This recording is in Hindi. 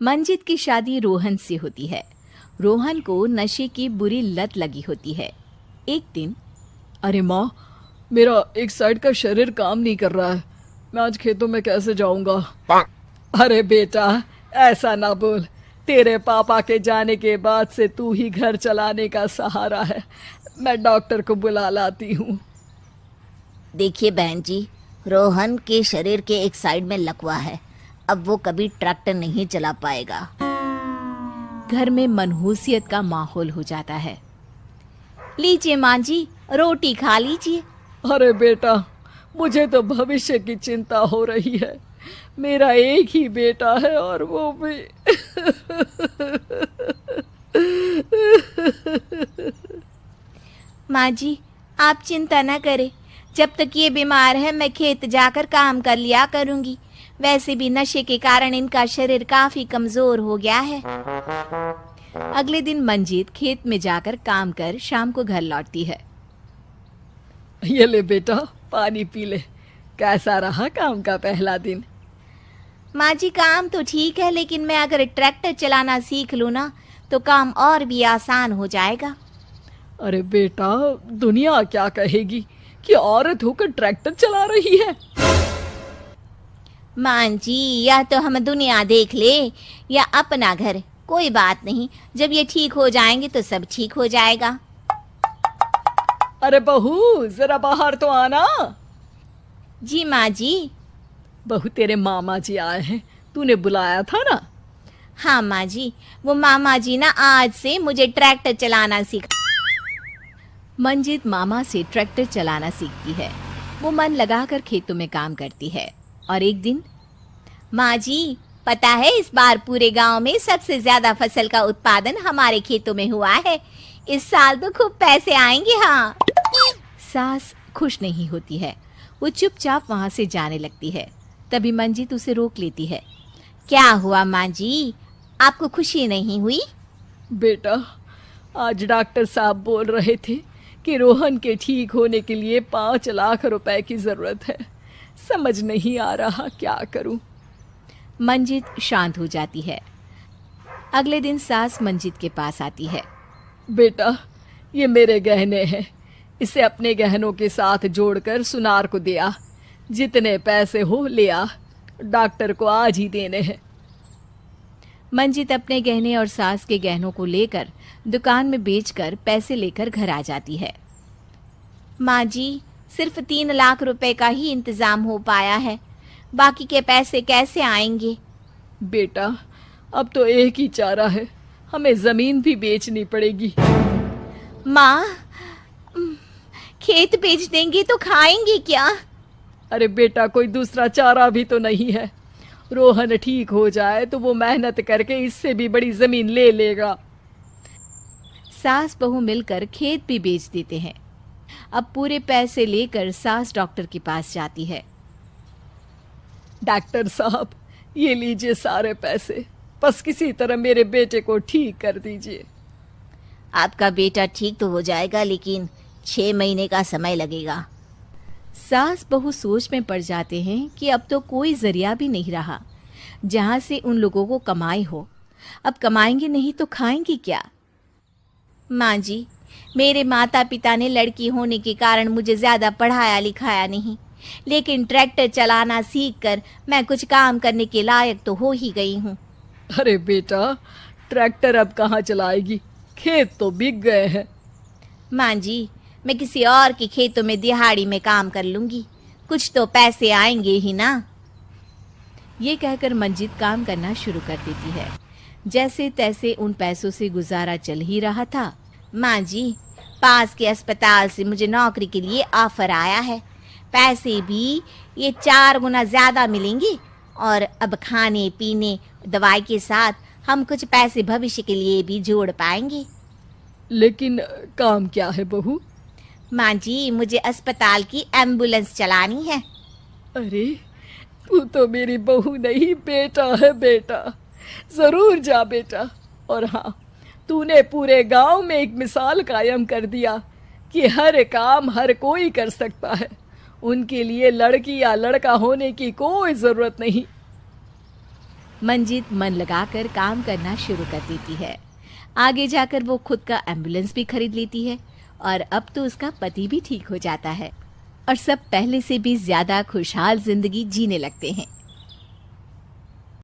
मंजित की शादी रोहन से होती है। रोहन को नशे की बुरी लत लगी होती है। एक दिन, अरे माँ, मेरा एक साइड का शरीर काम नहीं कर रहा है। मैं आज खेतों में कैसे जाऊंगा? अरे बेटा, ऐसा ना बोल। तेरे पापा के जाने के बाद से तू ही घर चलाने का सहारा है। मैं डॉक्टर को बुला लाती हूँ। देखिए बहन जी, रोहन के शरीर के एक साइड में लकवा है। अब वो कभी ट्रैक्टर नहीं चला पाएगा। घर में मनहूसियत का माहौल हो जाता है। लीजिए माँ जी, रोटी खा लीजिए। अरे बेटा, मुझे तो भविष्य की चिंता हो रही है। मेरा एक ही बेटा है और वो भी माँ जी, आप चिंता न करें। जब तक ये बीमार है मैं खेत जाकर काम कर लिया करूंगी। वैसे भी नशे के कारण इनका शरीर काफी कमजोर हो गया है। अगले दिन मंजीत खेत में जाकर काम कर शाम को घर लौटती है। ये ले बेटा, पानी पी ले। कैसा रहा काम का पहला दिन? माँ जी, काम तो ठीक है, लेकिन मैं अगर ट्रैक्टर चलाना सीख लूँ ना तो काम और भी आसान हो जाएगा। अरे बेटा, दुनिया क्या कहेगी कि औरत होकर ट्रैक्टर चला रही है। माँ जी, या तो हम दुनिया देख ले या अपना घर, कोई बात नहीं। जब ये ठीक हो जाएंगे तो सब ठीक हो जाएगा। अरे बहू, जरा बाहर तो आना। जी माँ जी। बहू, तेरे मामा जी आए हैं, तूने बुलाया था ना? हाँ माँ जी, वो मामा जी ना आज से मुझे ट्रैक्टर चलाना सीखा। मंजित मामा से ट्रैक्टर चलाना सीखती है। वो मन लगाकर खेतों में काम करती है। और एक दिन, माँ जी, पता है इस बार पूरे गांव में सबसे ज्यादा फसल का उत्पादन हमारे खेतों में हुआ है। इस साल तो खूब पैसे आएंगे। हाँ। सास खुश नहीं होती है। वो चुपचाप वहां से जाने लगती है। तभी मंजित उसे रोक लेती है। क्या हुआ माँ जी, आपको खुशी नहीं हुई? बेटा, आज डॉक्टर साहब बोल रहे थे कि रोहन के ठीक होने के लिए 5 लाख रुपए की जरूरत है। समझ नहीं आ रहा क्या करूं। मंजित शांत हो जाती है। अगले दिन सास मंजित के पास आती है। बेटा, ये मेरे गहने हैं। इसे अपने गहनों के साथ जोड़कर सुनार को दे आ। जितने पैसे हो ले आ। डॉक्टर को आज ही देने हैं। मंजित अपने गहने और सास के गहनों को लेकर दुकान में बेचकर पैसे लेकर घर आ जाती है। माँ जी, सिर्फ 3 लाख रुपए का ही इंतजाम हो पाया है। बाकी के पैसे कैसे आएंगे? बेटा, अब तो एक ही चारा है, हमें जमीन भी बेचनी पड़ेगी। माँ, खेत बेच देंगे तो खाएंगे क्या? अरे बेटा, कोई दूसरा चारा भी तो नहीं है। रोहन ठीक हो जाए तो वो मेहनत करके इससे भी बड़ी जमीन ले लेगा। सास बहू मिलकर खेत भी बेच देते हैं। अब पूरे पैसे लेकर सास डॉक्टर के पास जाती है। डॉक्टर साहब, ये लीजिए सारे पैसे। बस किसी तरह मेरे बेटे को ठीक कर दीजिए। आपका बेटा ठीक तो हो जाएगा, लेकिन 6 महीने का समय लगेगा। सास बहू सोच में पड़ जाते हैं कि अब तो कोई जरिया भी नहीं रहा जहां से उन लोगों को कमाई हो। अब कमाएंगे नहीं तो खाएंगे क्या? माँ जी, मेरे माता पिता ने लड़की होने के कारण मुझे ज्यादा पढ़ाया लिखाया नहीं, लेकिन ट्रैक्टर चलाना सीखकर मैं कुछ काम करने के लायक तो हो ही गई हूँ। अरे बेटा, ट्रैक्टर अब कहाँ चलाएगी? खेत तो बिक गए हैं। माँ जी, मैं किसी और के खेतों में दिहाड़ी में काम कर लूंगी, कुछ तो पैसे आएंगे ही ना। ये कहकर मंजित काम करना शुरू कर देती है। जैसे तैसे उन पैसों से गुजारा चल ही रहा था। माँ जी, पास के अस्पताल से मुझे नौकरी के लिए ऑफर आया है। पैसे भी ये 4 गुना ज्यादा मिलेंगे और अब खाने पीने दवाई के साथ हम कुछ पैसे भविष्य के लिए भी जोड़ पाएंगे। लेकिन काम क्या है बहू? माँ जी, मुझे अस्पताल की एम्बुलेंस चलानी है। अरे, तू तो मेरी बहू नहीं, बेटा है बेटा। जरूर जा बेटा। और हाँ, तूने पूरे गांव में एक मिसाल कायम कर दिया कि हर काम हर कोई कर सकता है। उनके लिए लड़की या लड़का होने की कोई जरूरत नहीं। मंजित मन लगाकर काम करना शुरू कर देती है। आगे जाकर वो खुद का एम्बुलेंस भी खरीद लेती है और अब तो उसका पति भी ठीक हो जाता है और सब पहले से भी ज्यादा खुशहाल जिंदगी जीने लगते हैं।